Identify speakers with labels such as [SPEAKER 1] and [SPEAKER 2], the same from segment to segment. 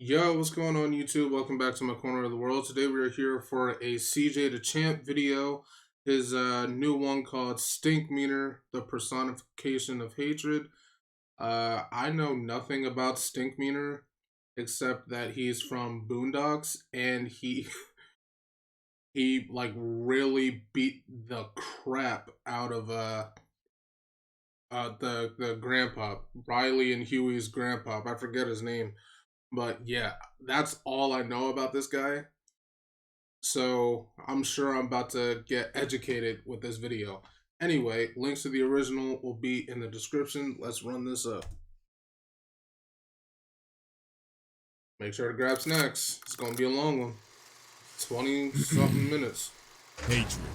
[SPEAKER 1] Yo, what's going on YouTube? Welcome back to my corner of the world. Today we are here for a CJ Dachamp video. His new one called STINKMEANER, the personification of hatred. I know nothing about STINKMEANER except that he's from Boondocks and he he like really beat the crap out of the grandpa, Riley and Huey's grandpa. I forget his name. But yeah, that's all I know about this guy. So I'm sure I'm about to get educated with this video. Anyway, links to the original will be in the description. Let's run this up. Make sure to grab snacks. It's going to be a long one. 20-something minutes.
[SPEAKER 2] Hatred.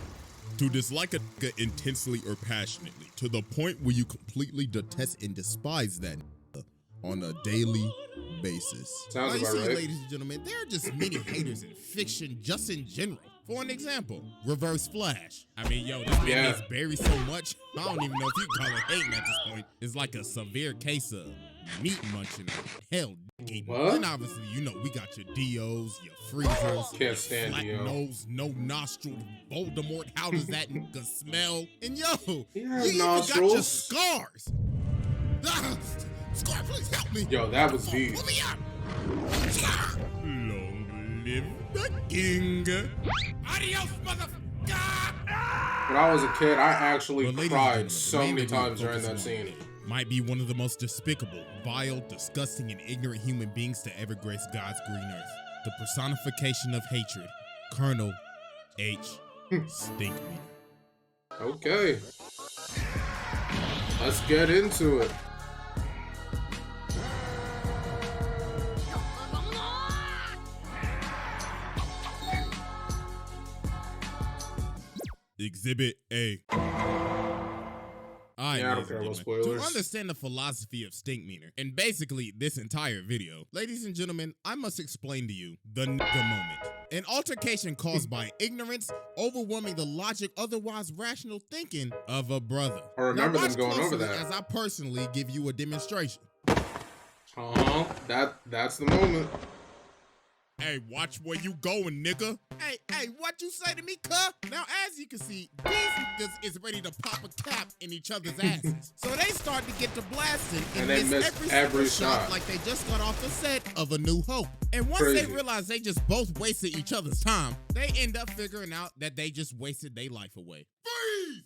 [SPEAKER 2] To dislike a nigga intensely or passionately, to the point where you completely detest and despise that nigga on a daily basis.
[SPEAKER 1] Sounds about right.
[SPEAKER 2] Ladies and gentlemen, there are just many haters in fiction just in general. For an example, Reverse Flash. I mean, yo, this man is buried so much, I don't even know if you can call it hating at this point. It's like a severe case of meat munching or hell eating. And obviously, you know, we got your Dios, your Freezers,
[SPEAKER 1] Can't stand
[SPEAKER 2] flat
[SPEAKER 1] Dio.
[SPEAKER 2] nose, no nostril, Voldemort. How does that nigga smell? And yo,
[SPEAKER 1] He
[SPEAKER 2] you
[SPEAKER 1] has
[SPEAKER 2] even got your
[SPEAKER 1] nostrils.
[SPEAKER 2] scars. Scar, please help me.
[SPEAKER 1] Yo, that was deep.
[SPEAKER 2] Put me up. Long live the king. Adios, motherfucker.
[SPEAKER 1] When I was a kid, I actually
[SPEAKER 2] But ladies and
[SPEAKER 1] cried
[SPEAKER 2] gentlemen,
[SPEAKER 1] so
[SPEAKER 2] the main
[SPEAKER 1] many
[SPEAKER 2] thing we
[SPEAKER 1] times during
[SPEAKER 2] focus
[SPEAKER 1] that
[SPEAKER 2] on
[SPEAKER 1] scene.
[SPEAKER 2] might be one of the most despicable, vile, disgusting, and ignorant human beings to ever grace God's green earth. The personification of hatred, Colonel H. Stinkmeaner.
[SPEAKER 1] Okay. Let's get into it.
[SPEAKER 2] Exhibit A.
[SPEAKER 1] I don't care about spoilers.
[SPEAKER 2] To understand the philosophy of Stinkmeaner, and basically this entire video, ladies and gentlemen, I must explain to you the nigga moment. An altercation caused by ignorance overwhelming the logic, otherwise rational thinking of a brother.
[SPEAKER 1] I remember
[SPEAKER 2] Now,
[SPEAKER 1] them going
[SPEAKER 2] watch
[SPEAKER 1] over
[SPEAKER 2] closely
[SPEAKER 1] that.
[SPEAKER 2] as I personally give you a demonstration.
[SPEAKER 1] That's the moment.
[SPEAKER 2] Hey, watch where you going, nigga. Hey, what you say to me, cuh? Now, as you can see, these niggas is ready to pop a cap in each other's asses. So they start to get to blasting and
[SPEAKER 1] they
[SPEAKER 2] miss
[SPEAKER 1] miss every shot.
[SPEAKER 2] like they just got off the set of A New Hope. And once
[SPEAKER 1] Crazy.
[SPEAKER 2] they realize they just both wasted each other's time, they end up figuring out that they just wasted their life away. Freeze!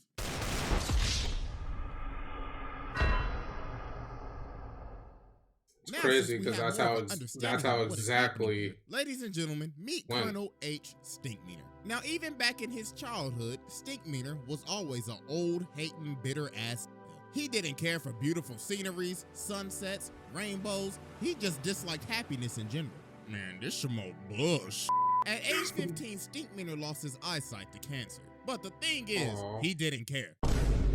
[SPEAKER 2] Now,
[SPEAKER 1] Crazy
[SPEAKER 2] since we
[SPEAKER 1] because
[SPEAKER 2] have
[SPEAKER 1] that's
[SPEAKER 2] more
[SPEAKER 1] how
[SPEAKER 2] of an
[SPEAKER 1] it's,
[SPEAKER 2] understanding
[SPEAKER 1] that's how
[SPEAKER 2] of what is happening
[SPEAKER 1] exactly.
[SPEAKER 2] here, ladies and gentlemen, meet
[SPEAKER 1] went.
[SPEAKER 2] Colonel H. Stinkmeaner. Now, even back in his childhood, Stinkmeaner was always an old, hating, bitter ass nigga. He didn't care for beautiful sceneries, sunsets, rainbows. He just disliked happiness in general. Man, this shmo bush. At age 15, Stinkmeaner lost his eyesight to cancer. But the thing is, he didn't care.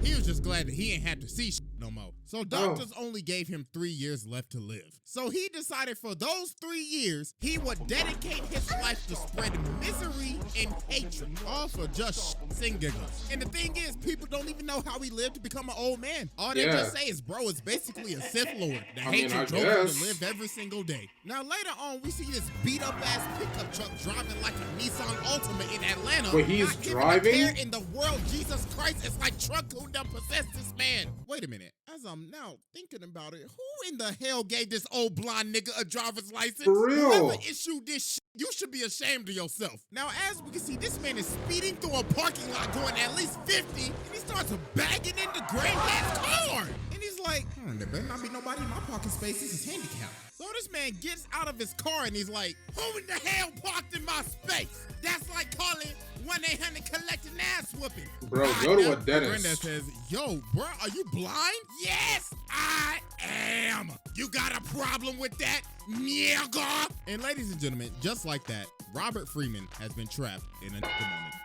[SPEAKER 2] He was just glad that he ain't had to see no more. So doctors only gave him 3 years left to live. So he decided for those 3 years, he would dedicate his life to spreading misery and hatred, all for just and giggles. And the thing is, people don't even know how he lived to become an old man. All they just say is, bro, is basically a Sith Lord. The hatred drove him to live every single day. Now later on, we see this beat up ass pickup truck driving like a Nissan Altima in Atlanta.
[SPEAKER 1] Wait, he's driving?
[SPEAKER 2] Where in the world, Jesus Christ, it's like truck who done possessed this man. Wait a minute. As I'm now thinking about it, who in the hell gave this old blonde nigga a driver's license?
[SPEAKER 1] For real?
[SPEAKER 2] Whoever issued this shit, you should be ashamed of yourself. Now, as we can see, this man is speeding through a parking lot going at least 50, and he starts bagging into granddad's car. And he's like, there better not be nobody in my parking space. This is handicapped. So this man gets out of his car and he's like, who in the hell parked in my space? That's like calling 1-800 collect an ass whooping.
[SPEAKER 1] Bro, go to a dentist.
[SPEAKER 2] Granddad says, yo, bro, are you blind? Yes, I am. You got a problem with that, nigga? And ladies and gentlemen, just like that, Robert Freeman has been trapped in a moment.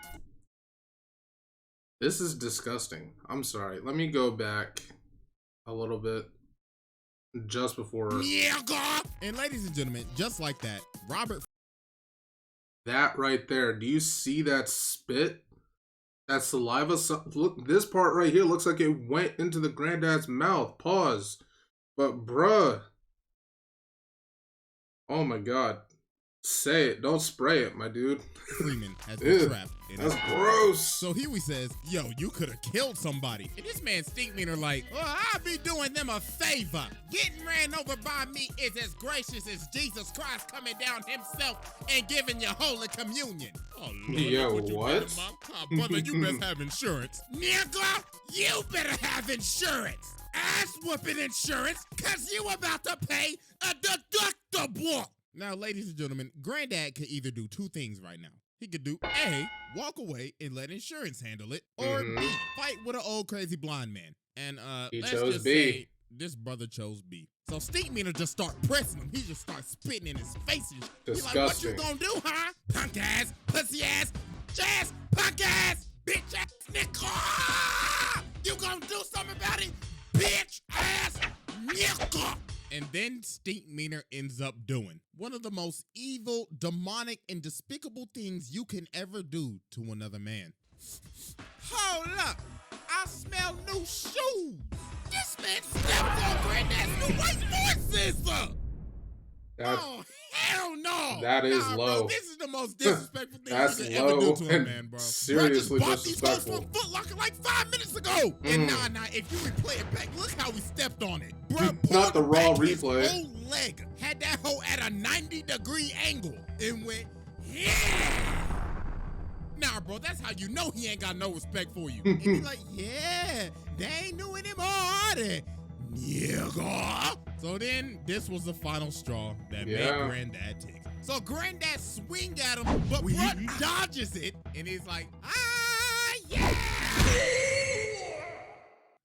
[SPEAKER 1] This is disgusting. I'm sorry. Let me go back a little bit. Just before.
[SPEAKER 2] Nigga! And ladies and gentlemen, just like that, Robert.
[SPEAKER 1] That right there. Do you see that spit? That saliva. Look, this part right here looks like it went into the granddad's mouth. Pause. But bruh. Oh my god. Say it. Don't spray it, my dude.
[SPEAKER 2] Freeman has been
[SPEAKER 1] Ew,
[SPEAKER 2] trapped in
[SPEAKER 1] that's
[SPEAKER 2] his car.
[SPEAKER 1] gross.
[SPEAKER 2] So Huey says, yo, you could have killed somebody. And this man Stinkmeaner like, well, I'll be doing them a favor. Getting ran over by me is as gracious as Jesus Christ coming down himself and giving you Holy Communion. Oh, Lord,
[SPEAKER 1] Yo,
[SPEAKER 2] what?
[SPEAKER 1] what?
[SPEAKER 2] Brother, you best have insurance. Nigga, you better have insurance. Ass whooping insurance, cause you about to pay a deductible. Now, ladies and gentlemen, Granddad could either do two things right now. He could do A, walk away and let insurance handle it, or B, fight with an old crazy blind man. And
[SPEAKER 1] He
[SPEAKER 2] let's
[SPEAKER 1] chose
[SPEAKER 2] just
[SPEAKER 1] B.
[SPEAKER 2] say this brother chose B. So Stinkmeaner just start pressing him. He just starts spitting in his face. And he's like, what you
[SPEAKER 1] Disgusting.
[SPEAKER 2] gonna do, huh? Punk ass, pussy ass, ass, punk ass, bitch ass, nigga! You gonna do something about it, bitch ass, nigga! And then Stinkmeaner ends up doing one of the most evil, demonic, and despicable things you can ever do to another man. Hold up! I smell new shoes! This man stepped on Granddad's new white voices!
[SPEAKER 1] That,
[SPEAKER 2] Oh, hell no!
[SPEAKER 1] that is
[SPEAKER 2] Nah,
[SPEAKER 1] low.
[SPEAKER 2] Bro, this is the most disrespectful thing
[SPEAKER 1] That's
[SPEAKER 2] you could ever do
[SPEAKER 1] low
[SPEAKER 2] to a
[SPEAKER 1] and
[SPEAKER 2] man, bro.
[SPEAKER 1] seriously
[SPEAKER 2] bro, I just bought these hoes
[SPEAKER 1] disrespectful.
[SPEAKER 2] from Foot Locker like 5 minutes ago. And nah, if you replay it back, look how he stepped on it. Bro,
[SPEAKER 1] Not the raw
[SPEAKER 2] back his
[SPEAKER 1] replay.
[SPEAKER 2] whole leg, had that hoe at a 90-degree angle, and went, yeah! Nah, bro, that's how you know he ain't got no respect for you. And he like, yeah, they ain't knew anymore, are they? Nigga. So then, this was the final straw that made Granddad tick. So Granddad swing at him, but bro dodges it, and he's like, yeah!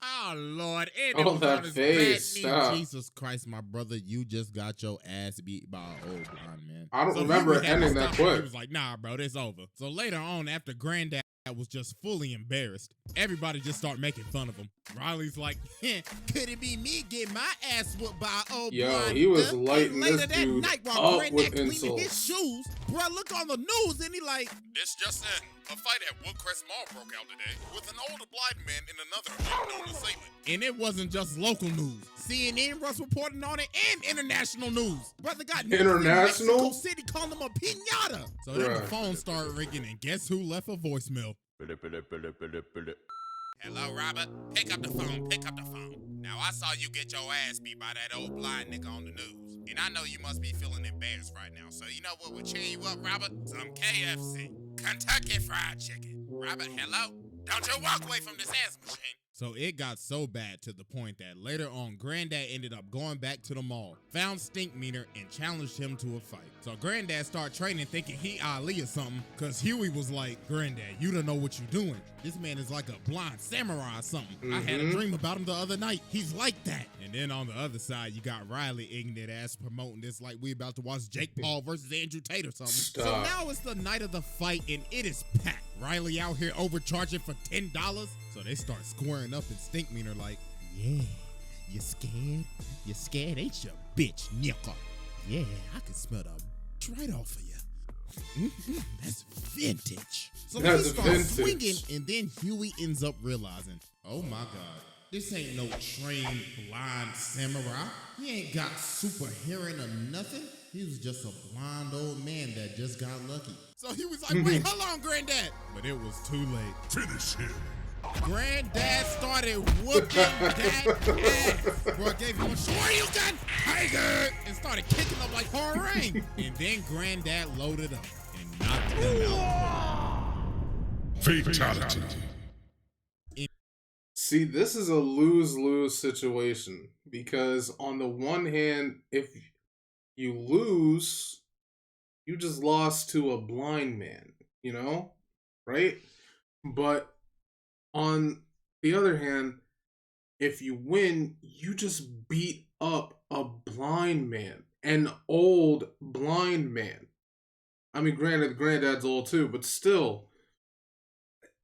[SPEAKER 2] Oh, Lord. And it
[SPEAKER 1] Oh,
[SPEAKER 2] was
[SPEAKER 1] that
[SPEAKER 2] on his
[SPEAKER 1] face,
[SPEAKER 2] bad knee.
[SPEAKER 1] stop.
[SPEAKER 2] Jesus Christ, my brother, you just got your ass beat by an old blind man.
[SPEAKER 1] I don't
[SPEAKER 2] So
[SPEAKER 1] remember
[SPEAKER 2] Huey
[SPEAKER 1] it
[SPEAKER 2] had to
[SPEAKER 1] ending that
[SPEAKER 2] stop him. He
[SPEAKER 1] quick.
[SPEAKER 2] was like, nah, bro, this over. So later on, after Granddad was just fully embarrassed, everybody just started making fun of him. Riley's like, could it be me getting my ass whooped by an old
[SPEAKER 1] Yo,
[SPEAKER 2] blind
[SPEAKER 1] he was
[SPEAKER 2] duck?
[SPEAKER 1] lighting
[SPEAKER 2] And later
[SPEAKER 1] this
[SPEAKER 2] that
[SPEAKER 1] dude
[SPEAKER 2] night while
[SPEAKER 1] up
[SPEAKER 2] Granddad
[SPEAKER 1] with
[SPEAKER 2] cleaning
[SPEAKER 1] insults.
[SPEAKER 2] his shoes, bro, look on the news and he like, this just in. A fight at Woodcrest Mall broke out today with an older blind man and another unknown assailant. And it wasn't just local news. CNN was reporting on it and international news. Brother got news in
[SPEAKER 1] International?
[SPEAKER 2] Mexico City calling him a piñata. So then the phone started ringing and guess who left a voicemail? Hello, Robert? Pick up the phone, pick up the phone. Now, I saw you get your ass beat by that old blind nigga on the news. And I know you must be feeling embarrassed right now. So you know what would cheer you up, Robert? Some KFC. Kentucky Fried Chicken. Robert, hello? Don't you walk away from this ass machine. So it got so bad to the point that later on, Granddad ended up going back to the mall, found Stinkmeaner, and challenged him to a fight. So Granddad started training thinking he Ali or something, because Huey was like, Granddad, you don't know what you're doing. This man is like a blind samurai or something. I had a dream about him the other night. He's like that. And then on the other side, you got Riley ignorant ass promoting this like we about to watch Jake Paul versus Andrew Tate or something.
[SPEAKER 1] Stop.
[SPEAKER 2] So now it's the night of the fight, and it is packed. Riley out here overcharging for $10. So they start squaring up and Stinkmeaner like, yeah, you scared? You scared, ain't you, bitch, nigga? Yeah, I can smell the right off of you. That's vintage. So
[SPEAKER 1] That's
[SPEAKER 2] he starts
[SPEAKER 1] vintage.
[SPEAKER 2] swinging, and then Huey ends up realizing, oh my God, this ain't no trained blind samurai. He ain't got super hearing or nothing. He was just a blind old man that just got lucky. So he was like, wait, hold on, Granddad. But it was too late. Finish him. Granddad started whooping that ass. Bro gave him a sure you gun, tiger, and started kicking up like hard rain. And then Granddad loaded up and knocked him out.
[SPEAKER 3] Fatality.
[SPEAKER 1] See, this is a lose-lose situation because on the one hand, if you lose, you just lost to a blind man, you know? Right? But on the other hand, if you win, you just beat up a blind man, an old blind man. I mean, granted, Granddad's old too, but still,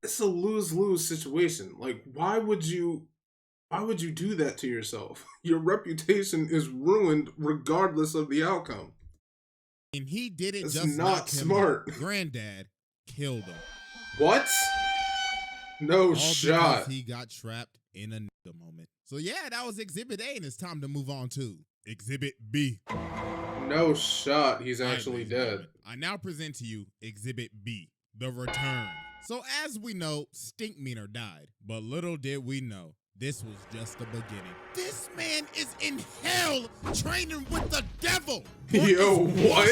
[SPEAKER 1] it's a lose-lose situation. Like, why would you do that to yourself? Your reputation is ruined regardless of the outcome.
[SPEAKER 2] And he didn't
[SPEAKER 1] That's
[SPEAKER 2] just
[SPEAKER 1] not
[SPEAKER 2] knock him
[SPEAKER 1] smart.
[SPEAKER 2] out. Granddad killed him.
[SPEAKER 1] What? No
[SPEAKER 2] All
[SPEAKER 1] shot.
[SPEAKER 2] because he got trapped in a nigga moment. So yeah, that was Exhibit A, and it's time to move on to Exhibit B.
[SPEAKER 1] No shot. He's
[SPEAKER 2] All right,
[SPEAKER 1] actually
[SPEAKER 2] ladies and
[SPEAKER 1] dead.
[SPEAKER 2] gentlemen, I now present to you Exhibit B, The Return. So as we know, Stinkmeaner died, but little did we know, this was just the beginning. This man is in hell training with the devil.
[SPEAKER 1] Yo, what?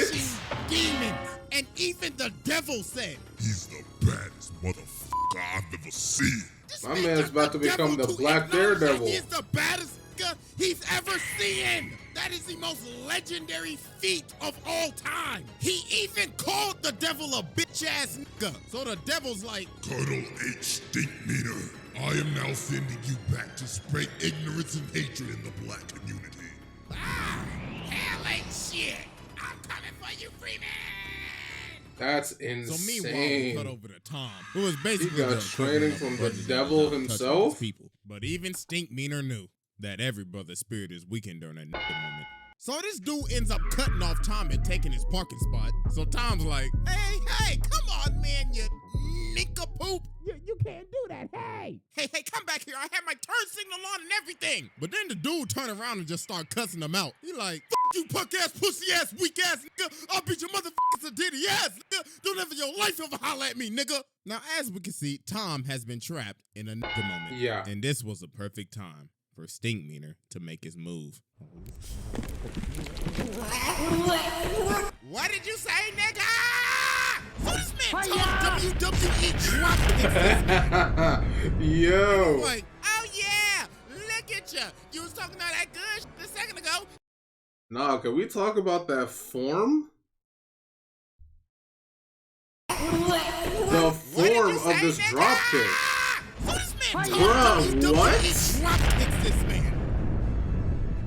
[SPEAKER 2] Demons. And even the devil said,
[SPEAKER 3] He's the baddest motherfucker I've ever seen.
[SPEAKER 1] My man's about to become the Black Daredevil.
[SPEAKER 2] He's the baddest nigga he's ever seen. That is the most legendary feat of all time. He even called the devil a bitch-ass nigga. So the devil's like,
[SPEAKER 3] Colonel H. Stinkmeaner, I am now sending you back to spread ignorance and hatred in the black community.
[SPEAKER 2] hell ain't shit. I'm coming for you, Freeman.
[SPEAKER 1] That's
[SPEAKER 2] So meanwhile, we cut
[SPEAKER 1] insane.
[SPEAKER 2] over to Tom, who was basically
[SPEAKER 1] He got
[SPEAKER 2] the
[SPEAKER 1] training
[SPEAKER 2] equivalent of
[SPEAKER 1] from the
[SPEAKER 2] president
[SPEAKER 1] devil
[SPEAKER 2] of touching
[SPEAKER 1] himself?
[SPEAKER 2] his people. But even Stinkmeaner knew that every brother's spirit is weakened during that moment. So this dude ends up cutting off Tom and taking his parking spot. So Tom's like, hey, come on, man, you nincompoop. You can't do that, hey, come back here. I have my turn signal on and everything. But then the dude turned around and just started cussing him out. He like, fuck you, punk ass, pussy ass, weak ass nigga. I'll beat your motherfuckers to ditty ass nigga. Don't ever your life ever holler at me, nigga. Now, as we can see, Tom has been trapped in a nigga moment.
[SPEAKER 1] Yeah.
[SPEAKER 2] And this was a perfect time for Stinkmeaner to make his move. What did you say, nigga? So this man Tom WWE dropped
[SPEAKER 1] Yo.
[SPEAKER 2] like, oh yeah, look at you. You was talking all that good a second ago.
[SPEAKER 1] Nah, can we talk about that form? The form of this drop kick.
[SPEAKER 2] So this man
[SPEAKER 1] Bruh, what?
[SPEAKER 2] drop kicks this man.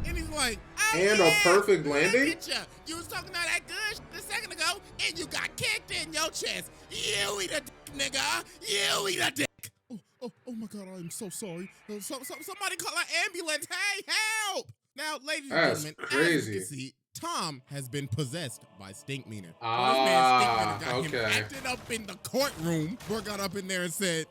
[SPEAKER 2] And he's like, oh
[SPEAKER 1] And
[SPEAKER 2] yeah,
[SPEAKER 1] a perfect landing?
[SPEAKER 2] Look at you. You was talking all that good a second ago, and you got kicked in your chest. You eat a dick, nigga. You eat a dick. Oh my God, I am so sorry. Somebody call an ambulance. Hey, help! Now, ladies and
[SPEAKER 1] That's
[SPEAKER 2] gentlemen,
[SPEAKER 1] crazy.
[SPEAKER 2] as you can see, Tom has been possessed by Stinkmeaner.
[SPEAKER 1] Ah,
[SPEAKER 2] This man Stinkmeaner got him
[SPEAKER 1] okay.
[SPEAKER 2] acted up in the courtroom. Bro got up in there and said,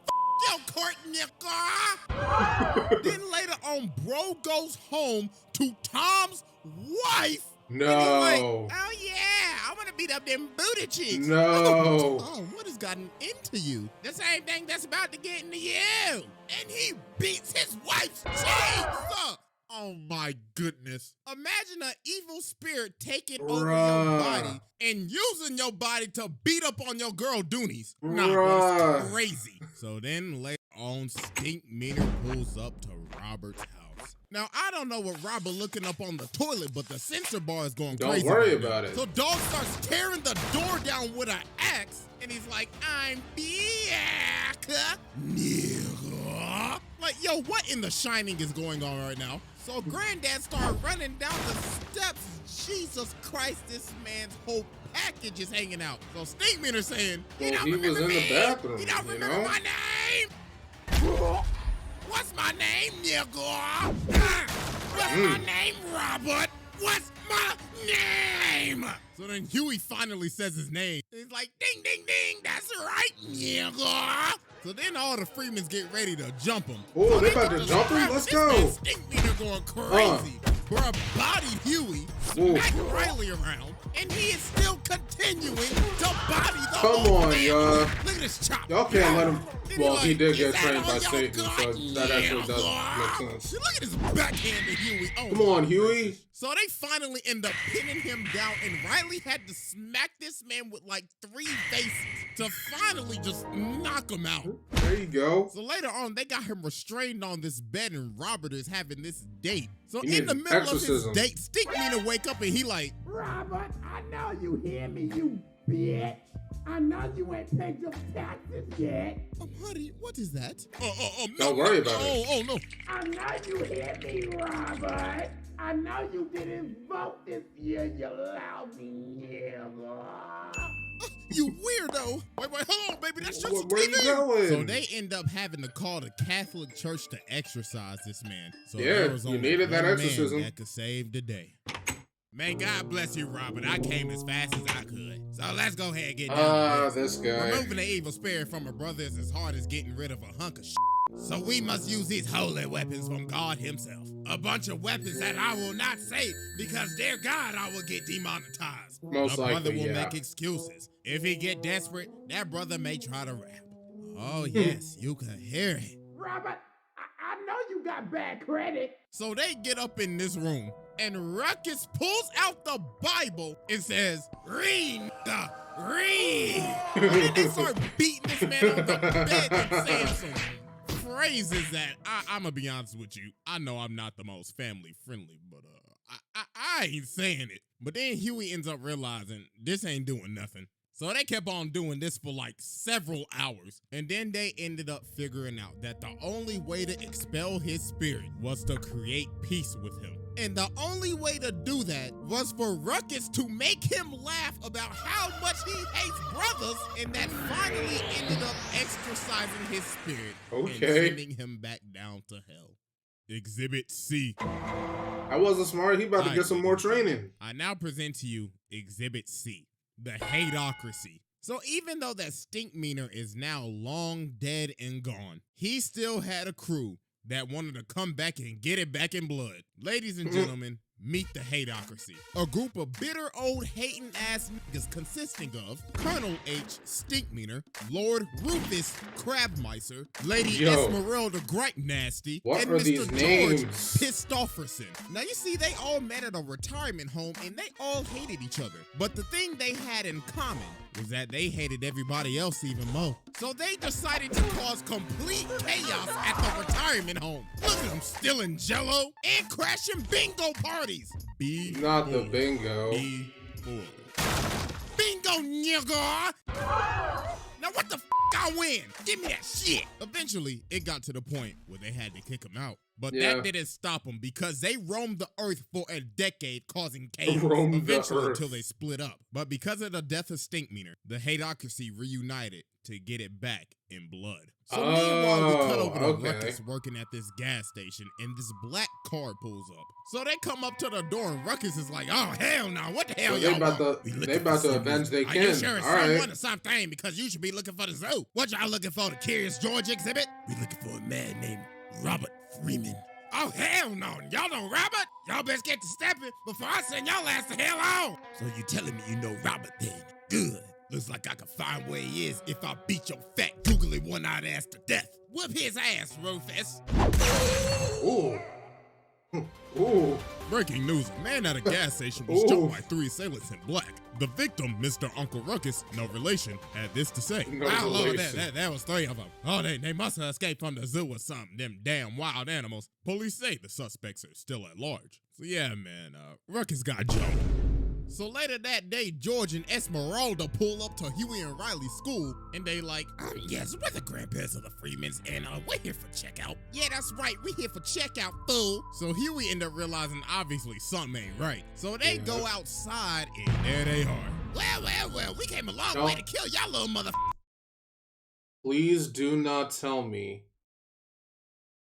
[SPEAKER 2] yo, court nigga. Then later on, bro goes home to Tom's wife.
[SPEAKER 1] No.
[SPEAKER 2] And he's like, oh yeah, I want to beat up them booty cheeks.
[SPEAKER 1] No.
[SPEAKER 2] Oh, what has gotten into you? The same thing that's about to get into you. And he beats his wife's cheeks. Oh my goodness. Imagine an evil spirit taking over your
[SPEAKER 1] Bruh.
[SPEAKER 2] body and using your body to beat up on your girl Doonies. Nah, bro,
[SPEAKER 1] Bruh.
[SPEAKER 2] it's crazy. So then later on, Stinkmeaner pulls up to Robert's house. Now, I don't know what Robert looking up on the toilet, but the sensor bar is going
[SPEAKER 1] Don't
[SPEAKER 2] crazy.
[SPEAKER 1] worry
[SPEAKER 2] right now.
[SPEAKER 1] about it.
[SPEAKER 2] So Dog starts tearing the door down with an axe, and he's like, I'm back, nigga. Like, yo, what in The Shining is going on right now? So Granddad started running down the steps. Jesus Christ, this man's whole package is hanging out. So Stinkmeaner saying,
[SPEAKER 1] Well,
[SPEAKER 2] don't
[SPEAKER 1] he was
[SPEAKER 2] remember
[SPEAKER 1] in the
[SPEAKER 2] me?
[SPEAKER 1] bathroom,
[SPEAKER 2] You don't
[SPEAKER 1] you
[SPEAKER 2] remember
[SPEAKER 1] know?
[SPEAKER 2] my name? What's my name, nigga? What's my name, Robert? What's my name? So then Huey finally says his name. He's like, ding, ding, ding, that's right, nigga. So then all the Freemans get ready to jump him.
[SPEAKER 1] Oh,
[SPEAKER 2] So
[SPEAKER 1] they about
[SPEAKER 2] get
[SPEAKER 1] to
[SPEAKER 2] the
[SPEAKER 1] jump him?
[SPEAKER 2] scrap.
[SPEAKER 1] Let's
[SPEAKER 2] This
[SPEAKER 1] go.
[SPEAKER 2] man Stinkmeaner going crazy. Bruh bodied Huey, smacked Riley around, and he is still continuing to body the
[SPEAKER 1] Come
[SPEAKER 2] whole
[SPEAKER 1] on,
[SPEAKER 2] family.
[SPEAKER 1] y'all.
[SPEAKER 2] Look at this chop.
[SPEAKER 1] Y'all can't let him.
[SPEAKER 2] Then
[SPEAKER 1] Well, he
[SPEAKER 2] like,
[SPEAKER 1] did
[SPEAKER 2] "Is
[SPEAKER 1] get
[SPEAKER 2] that
[SPEAKER 1] trained by
[SPEAKER 2] all y'all
[SPEAKER 1] Satan, so
[SPEAKER 2] got?
[SPEAKER 1] that actually does
[SPEAKER 2] Yeah,
[SPEAKER 1] make sense.
[SPEAKER 2] Look at his backhand to Huey. Oh,
[SPEAKER 1] Come on,
[SPEAKER 2] my
[SPEAKER 1] Huey.
[SPEAKER 2] goodness. So they finally end up pinning him down, and Riley had to smack this man with like 3 faces to finally just knock him out.
[SPEAKER 1] There you go.
[SPEAKER 2] So later on, they got him restrained on this bed, and Robert is having this date. So
[SPEAKER 1] He
[SPEAKER 2] in the
[SPEAKER 1] needs
[SPEAKER 2] middle
[SPEAKER 1] exorcism.
[SPEAKER 2] of his date, Stinkmeaner wake up and he like,
[SPEAKER 4] Robert, I know you hear me, you bitch. I know you ain't paid your taxes yet.
[SPEAKER 2] honey, what is that?
[SPEAKER 1] Don't worry about it.
[SPEAKER 2] Oh, no.
[SPEAKER 4] I know you hear me, Robert. I know you didn't vote this year, you lousy nigga.
[SPEAKER 2] You weirdo. Wait, hold on, baby. That's just
[SPEAKER 1] Where
[SPEAKER 2] TV.
[SPEAKER 1] you going?
[SPEAKER 2] So they end up having to call the Catholic Church to exorcise this man. So
[SPEAKER 1] Yeah,
[SPEAKER 2] there was
[SPEAKER 1] you
[SPEAKER 2] only
[SPEAKER 1] needed that
[SPEAKER 2] one man
[SPEAKER 1] exorcism.
[SPEAKER 2] that could save the day. Man, God bless you, Robert. I came as fast as I could. So let's go ahead and get down to
[SPEAKER 1] This guy.
[SPEAKER 2] Removing the evil spirit from a brother is as hard as getting rid of a hunk of shit. So we must use these holy weapons from God himself. A bunch of weapons that I will not say because dear God, I will get demonetized.
[SPEAKER 1] Most
[SPEAKER 2] The brother
[SPEAKER 1] likely,
[SPEAKER 2] will
[SPEAKER 1] yeah.
[SPEAKER 2] make excuses. If he get desperate, that brother may try to rap. Oh yes, you can hear it.
[SPEAKER 4] Robert, I know you got bad credit.
[SPEAKER 2] So they get up in this room, and Ruckus pulls out the Bible and says, "Read, nigga, read." And then they start beating this man on the bed and saying some phrases that I'm gonna be honest with you. I know I'm not the most family friendly, but I ain't saying it. But then Huey ends up realizing this ain't doing nothing. So they kept on doing this for like several hours, and then they ended up figuring out that the only way to expel his spirit was to create peace with him. And the only way to do that was for Ruckus to make him laugh about how much he hates brothers, and that finally ended up exorcising his spirit and sending him back down to hell. Exhibit C.
[SPEAKER 1] I wasn't smart. He about to get some more training.
[SPEAKER 2] I now present to you Exhibit C. The hateocracy. So even though that Stinkmeaner is now long dead and gone, he still had a crew that wanted to come back and get it back in blood. Ladies and gentlemen, meet the hateocracy. A group of bitter old hating ass niggas consisting of Colonel H. Stinkmeaner, Lord Rufus Crabmicer, Lady Esmeralda Gripe Nasty, and Mr. George Pistofferson. Now you see, they all met at a retirement home and they all hated each other. But the thing they had in common was that they hated everybody else even more. So they decided to cause complete chaos at the retirement home. Look at them stealing jello and crashing bingo parties.
[SPEAKER 1] Not the bingo.
[SPEAKER 2] Bingo, nigga! Now what the f*** I win? Give me that shit! Eventually, it got to the point where they had to kick him out. But that didn't stop them because they roamed the earth for a decade causing chaos. Eventually until they split up. But because of the death of Stinkmeaner, the hateocracy reunited to get it back in blood. So meanwhile, we cut over to Ruckus working at this gas station, and this black car pulls up. So they come up to the door, and Ruckus is like, "Oh hell no! What the hell y'all want?
[SPEAKER 1] They about to avenge they kin.
[SPEAKER 2] Are you sure it's someone or something? Because you should be looking for the zoo. What y'all looking for? The Curious George exhibit? We looking for a man named Robert Freeman." Oh hell no! Y'all know Robert? Y'all best get to stepping before I send y'all ass the hell on. So you telling me you know Robert then? Good. Looks like I can find where he is if I beat your fat, googly one-eyed ass to death. Whoop his ass, Rufus.
[SPEAKER 1] Ooh. Ooh.
[SPEAKER 2] Breaking news, a man at a gas station was jumped by 3 assailants in black. The victim, Mr. Uncle Ruckus, no relation, had this to say. Wow, Lord, that was 3 of them. Oh, they must have escaped from the zoo or something, them damn wild animals. Police say the suspects are still at large. So yeah, man, Ruckus got jumped. So later that day, George and Esmeralda pull up to Huey and Riley's school, and they like, yes, we're the grandparents of the Freemans, and we're here for checkout. Yeah, that's right, we're here for checkout, fool. So Huey ended up realizing obviously something ain't right. So they go outside, and there they are. Well, we came a long way to kill y'all little mother.
[SPEAKER 1] Please do not tell me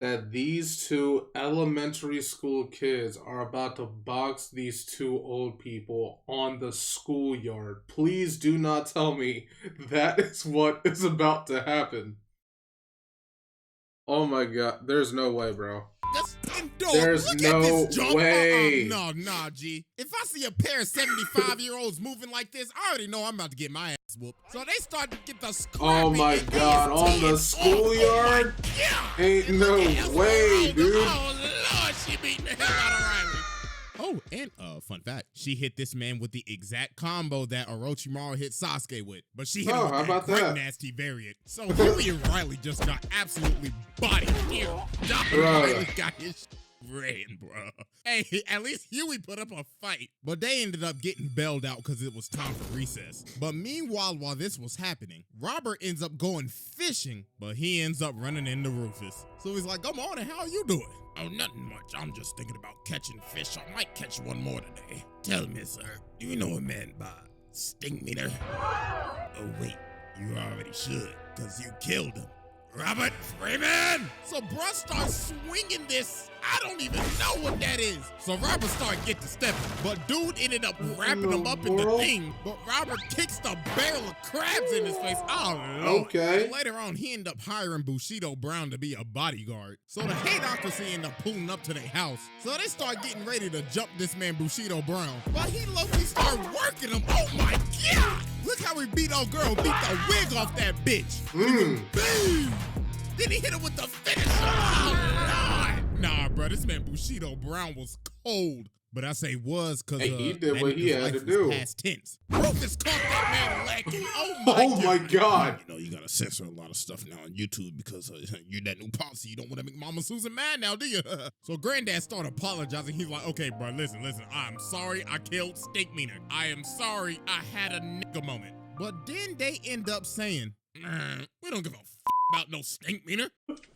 [SPEAKER 1] that these 2 elementary school kids are about to box these 2 old people on the schoolyard. Please do not tell me that is what is about to happen. Oh my god, there's no way, bro. There's no way.
[SPEAKER 2] Nah, G. If I see a pair of 75-year-olds moving like this, I already know I'm about to get my ass whooped. So they start to get the scrappy.
[SPEAKER 1] Oh my god, on the schoolyard? Ain't no way, dude.
[SPEAKER 2] Oh Lord, she beating the hell out of Riley. Oh, and fun fact, she hit this man with the exact combo that Orochimaru hit Sasuke with, but she hit him with that nasty variant. So Huey and Riley just got absolutely bodied here. Riley got his ran, bro. Hey, at least Huey put up a fight. But they ended up getting bailed out because it was time for recess. But meanwhile, while this was happening, Robert ends up going fishing, but he ends up running into Rufus. So he's like, "Come on, and how are you doing?" "Oh, nothing much. I'm just thinking about catching fish. I might catch one more today." "Tell me, sir, do you know a man by Stinkmeaner?" "Oh, wait, you already should, because you killed him." Robert Freeman! So bruh starts swinging this. I don't even know what that is. So Robert started getting to stepping, but dude ended up wrapping him up in the thing. But Robert kicks the barrel of crabs in his face. Oh, Lord.
[SPEAKER 1] Okay.
[SPEAKER 2] So later on, he ended up hiring Bushido Brown to be a bodyguard. So the Haydocracy ended up pulling up to their house. So they start getting ready to jump this man Bushido Brown. But he low-key started working him. Oh my God! Look how he beat old girl, beat the wig off that bitch. Boom! Then he hit him with the finisher. Oh, Lord! Nah, bro, this man Bushido Brown was cold. But I say was because
[SPEAKER 1] he did what he had to do.
[SPEAKER 2] Past tense. Rufus caught that man lacking. Oh
[SPEAKER 1] my God.
[SPEAKER 2] You know, you gotta censor a lot of stuff now on YouTube because you're that new policy. You don't want to make Mama Susan mad now, do you? So Granddad started apologizing. He's like, okay, bro, listen. I'm sorry I killed STINKMEANER. I am sorry I had a nigga moment. But then they end up saying, we don't give a about no STINKMEANER.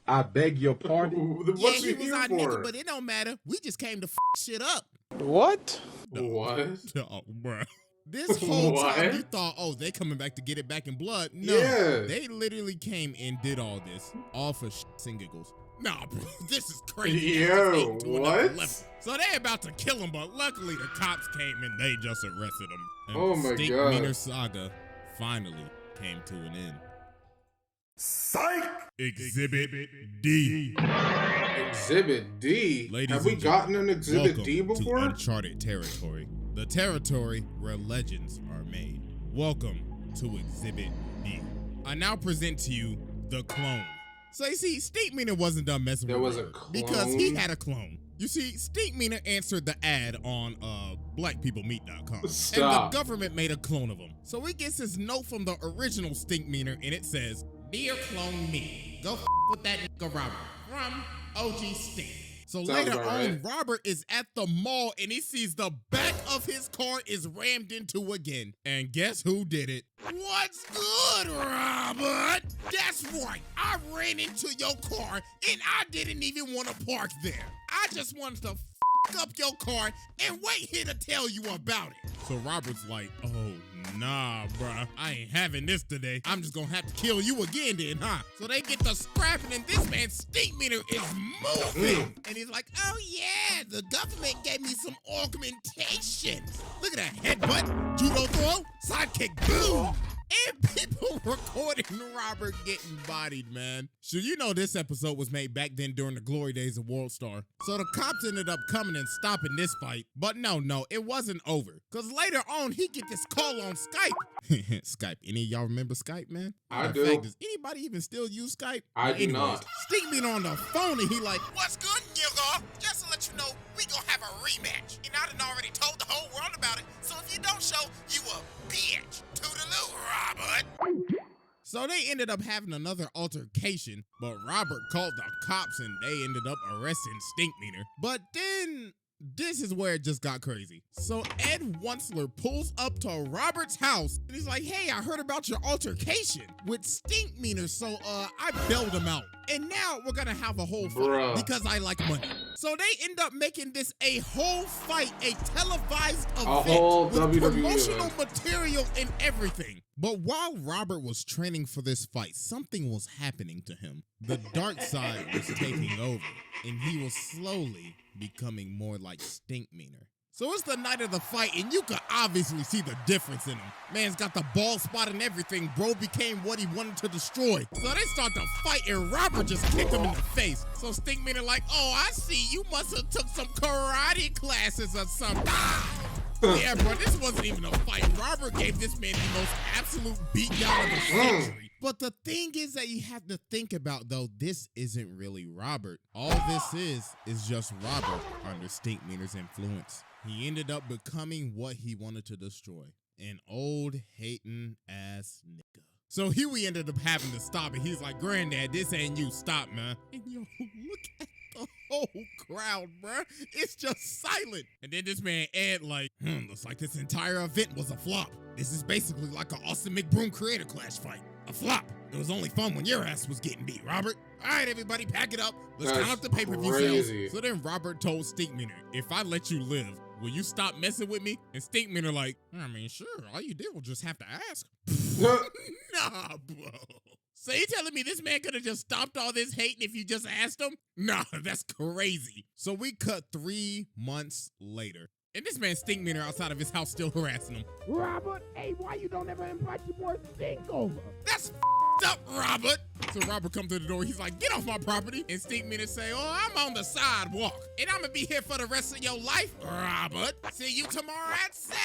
[SPEAKER 5] I beg your pardon?
[SPEAKER 1] What's
[SPEAKER 2] he
[SPEAKER 1] he
[SPEAKER 2] was
[SPEAKER 1] here
[SPEAKER 2] our
[SPEAKER 1] for?
[SPEAKER 2] nigga, but it don't matter. We just came to shit up.
[SPEAKER 5] What?
[SPEAKER 1] What?
[SPEAKER 2] Oh, bruh. This whole time
[SPEAKER 1] What?
[SPEAKER 2] you thought, oh, they coming back to get it back in blood. No,
[SPEAKER 1] Yeah.
[SPEAKER 2] they literally came and did all this all for shits and giggles. Nah, bro, this is crazy.
[SPEAKER 1] Yo,
[SPEAKER 2] To another
[SPEAKER 1] what?
[SPEAKER 2] level. So they about to kill him, but luckily the cops came and they just arrested him. And
[SPEAKER 1] Oh
[SPEAKER 2] the
[SPEAKER 1] my
[SPEAKER 2] STINKMEANER
[SPEAKER 1] God.
[SPEAKER 2] saga finally came to an end.
[SPEAKER 3] Psych!
[SPEAKER 2] Exhibit D.
[SPEAKER 1] Exhibit D?
[SPEAKER 2] Ladies
[SPEAKER 1] Have we
[SPEAKER 2] and
[SPEAKER 1] gotten an Exhibit
[SPEAKER 2] Welcome
[SPEAKER 1] D
[SPEAKER 2] to
[SPEAKER 1] before?
[SPEAKER 2] uncharted territory. The territory where legends are made. Welcome to Exhibit D. I now present to you the clone. So you see, STINKMEANER wasn't done messing
[SPEAKER 1] There
[SPEAKER 2] with
[SPEAKER 1] was a
[SPEAKER 2] Robert because
[SPEAKER 1] clone?
[SPEAKER 2] he had a clone. You see, STINKMEANER answered the ad on blackpeoplemeet.com.
[SPEAKER 1] Stop.
[SPEAKER 2] And the government made a clone of him. So he gets his note from the original STINKMEANER and it says, Dear clone me, go with that nigga Robert from OG Stink. So
[SPEAKER 1] Sounds
[SPEAKER 2] later
[SPEAKER 1] about
[SPEAKER 2] on,
[SPEAKER 1] right.
[SPEAKER 2] Robert is at the mall and he sees the back of his car is rammed into again. And guess who did it? What's good, Robert? That's right. I ran into your car and I didn't even want to park there. I just wanted to up your car and wait here to tell you about it. So Robert's like, oh, nah, bruh. I ain't having this today. I'm just gonna have to kill you again then, huh? So they get to scrapping and this man's STINKMEANER is moving. And he's like, oh yeah, the government gave me some augmentations. Look at that headbutt, judo throw, sidekick, boom. And people recording Robert getting bodied, man. So you know this episode was made back then during the glory days of World Star. So the cops ended up coming and stopping this fight. But no, it wasn't over. Because later on, he get this call on Skype. Skype. Any of y'all remember Skype, man?
[SPEAKER 1] I
[SPEAKER 2] Matter of
[SPEAKER 1] do.
[SPEAKER 2] fact, does anybody even still use Skype?
[SPEAKER 1] I
[SPEAKER 2] But
[SPEAKER 1] do
[SPEAKER 2] anyways,
[SPEAKER 1] not.
[SPEAKER 2] STINKMEANER on the phone and he like, what's good, nigga? Just to let you know, we gonna have a rematch. And I done already told the whole world about it. So if you don't show, you a bitch. Toodaloo, Robert. So they ended up having another altercation, but Robert called the cops and they ended up arresting STINKMEANER. But then this is where it just got crazy. So Ed Wunsler pulls up to Robert's house and he's like, hey, I heard about your altercation with STINKMEANER, so I bailed him out. And now we're gonna have a whole fight
[SPEAKER 1] Bruh.
[SPEAKER 2] because I like money. So they end up making this a whole fight, a televised event
[SPEAKER 1] whole
[SPEAKER 2] with
[SPEAKER 1] WWE
[SPEAKER 2] promotional
[SPEAKER 1] event.
[SPEAKER 2] material and everything. But while Robert was training for this fight, something was happening to him. The dark side was taking over, and he was slowly becoming more like STINKMEANER. So it's the night of the fight, and you can obviously see the difference in him. Man's got the bald spot and everything. Bro became what he wanted to destroy. So they start to fight, and Robert just kicked him in the face. So STINKMEANER like, oh, I see. You must have took some karate classes or something. Yeah, bro, this wasn't even a fight. Robert gave this man the most absolute beatdown of the century. But the thing is that you have to think about, though, this isn't really Robert. All this is just Robert under STINKMEANER's influence. He ended up becoming what he wanted to destroy. An old hating ass nigga. So Huey ended up having to stop it. He's like, Granddad, this ain't you. Stop, man. And yo, look at the whole crowd, bruh. It's just silent. And then this man Ed like, looks like this entire event was a flop. This is basically like an Austin McBroom Creator Clash fight. A flop. It was only fun when your ass was getting beat, Robert. All right, everybody, pack it up. Let's
[SPEAKER 1] That's
[SPEAKER 2] count up the pay-per-view
[SPEAKER 1] crazy.
[SPEAKER 2] sales. So then Robert told STINKMEANER, if I let you live, will you stop messing with me? And STINKMEANER like, I mean, sure. All you did was just have to ask. Nah, bro. So you telling me this man could have just stopped all this hating if you just asked him? Nah, that's crazy. So we cut 3 months later. And this man Stinkmeaner outside of his house still harassing him.
[SPEAKER 4] Robert, hey, why you don't ever invite your boy Stink over?
[SPEAKER 2] That's up, Robert. So Robert comes to the door. He's like, get off my property. And Stinkmeaner say, oh, I'm on the sidewalk. And I'm going to be here for the rest of your life, Robert. See you tomorrow at 7.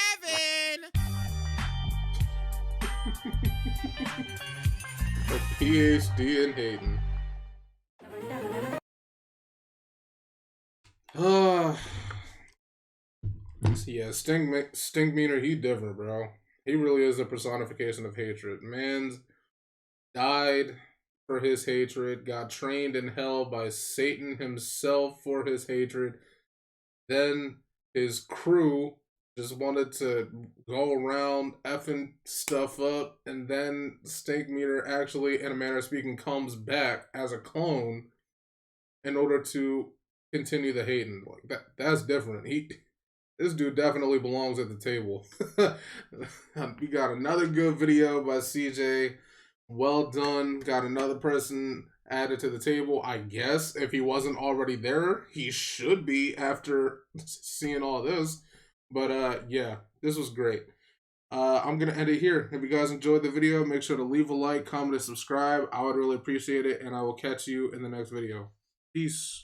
[SPEAKER 1] A PhD in hating. Yeah, Stinkmeaner, he different, bro. He really is a personification of hatred. Man's died for his hatred, got trained in hell by Satan himself for his hatred. Then his crew just wanted to go around effing stuff up, and then Stinkmeaner actually, in a manner of speaking, comes back as a clone in order to continue the hating. Like that's different. This dude definitely belongs at the table. We got another good video by CJ. Well done. Got another person added to the table. I guess if he wasn't already there, he should be after seeing all this. But yeah, this was great. I'm going to end it here. If you guys enjoyed the video, make sure to leave a like, comment, and subscribe. I would really appreciate it, and I will catch you in the next video. Peace.